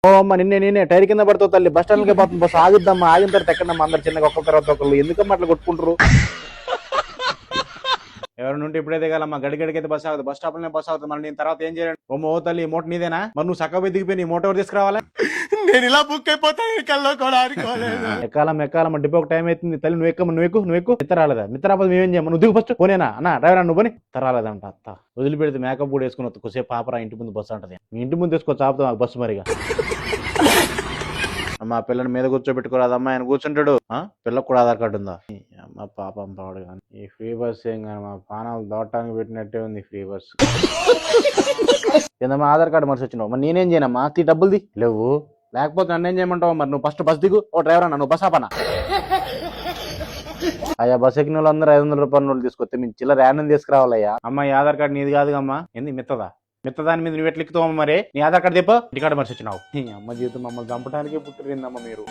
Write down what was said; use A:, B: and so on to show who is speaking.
A: ఓ అమ్మ నిన్నే టైర్ కింద పడుతుంది తల్లి. బస్ స్టాండ్కి పోతుంది బస్సు. ఆగిద్దమ్మా, ఆగిన తర్వాత ఎక్కడమ్మా అందరు చిన్నగా ఒక్కొక్క తర్వాత ఒకళ్ళు. ఎందుకమ్మా అట్లా కొట్టుకుంటారు? ఎవరి నుండి ఇప్పుడే దిగాలమ్మా. గడిగడికైతే బస్ ఆగుతుంది. బస్ స్టాప్ లోనే బస్ ఆగుతుంది. మరి నేను తర్వాత ఏం చేయాలి? ఓ తల్లి, ఈ మూట నీదేనా? మరి నువ్వు చక్కగా దిగిపోయి నీ మూట ఎవరు తీసుకురావాలా?
B: నేను ఇలా బుక్ అయిపోతాను కల్లో కూడా అనుకోలేదు.
A: ఎక్కాలమ్మ డిపోకి టైం అవుతుంది తల్లి. నువ్వు ఎక్కు. మిత్ర రాలేదా? మిత్ర రాకపోతే మేమేం చేయము. నువ్వు దిగు ఫస్ట్. పోనేనా అన్న డ్రైవర్ నువ్వు పోని. రాలేదంట అత్త. వదిలిపెడితే మేకప్ కూడా వేసుకుని కొద్దిసేపు పాపరా ఇంటి ముందు బస్సు అంటది. మీ ఇంటి ముందు తీసుకొచ్చి ఆపుతాం మాకు బస్సు మరిగా. అమ్మ పిల్లని మీద కూర్చోబెట్టుకోరాదమ్మా, ఆయన కూర్చుంటాడు. పిల్లకు కూడా ఆధార్ కార్డు ఉందా? అమ్మ పాపం పాడు. కానీ ఈ ఫ్రీ బస్ ఏం కానీ మా పానాలు దోటానికి పెట్టినట్టే ఉంది ఫ్రీ బస్. ఏందమ్మా ఆధార్ కార్డు మనిషి వచ్చినావు? మరి నేనేం చేయనమ్మా? డబ్బులుది లేవు. లేకపోతే నన్నేం చేయమంటావు? మరి నువ్వు ఫస్ట్ బస్ దిగు. ఓ డ్రైవర్ అన్న నువ్వు బస్ ఆపనా? అయ్యా బస్ ఎక్కిన వాళ్ళందరూ 500 రూపాయల నోట్లు తీసుకొస్తే మేము చిల్లర యానం తీసుకురావాలయ్యా. అమ్మ ఈ ఆధార్ కార్డు నీది కాదుగమ్మా. ఏంది మిత్తదాని మీద నువ్వు ఎట్లా ఎక్కుతావు మరి? నీ ఆధార్ కార్డు తెప్ప ఇంటికాడ మనిషి వచ్చినావు. అమ్మ జీవితం మమ్మల్ని చంపడానికే పుట్టిరిందమ్మ మీరు.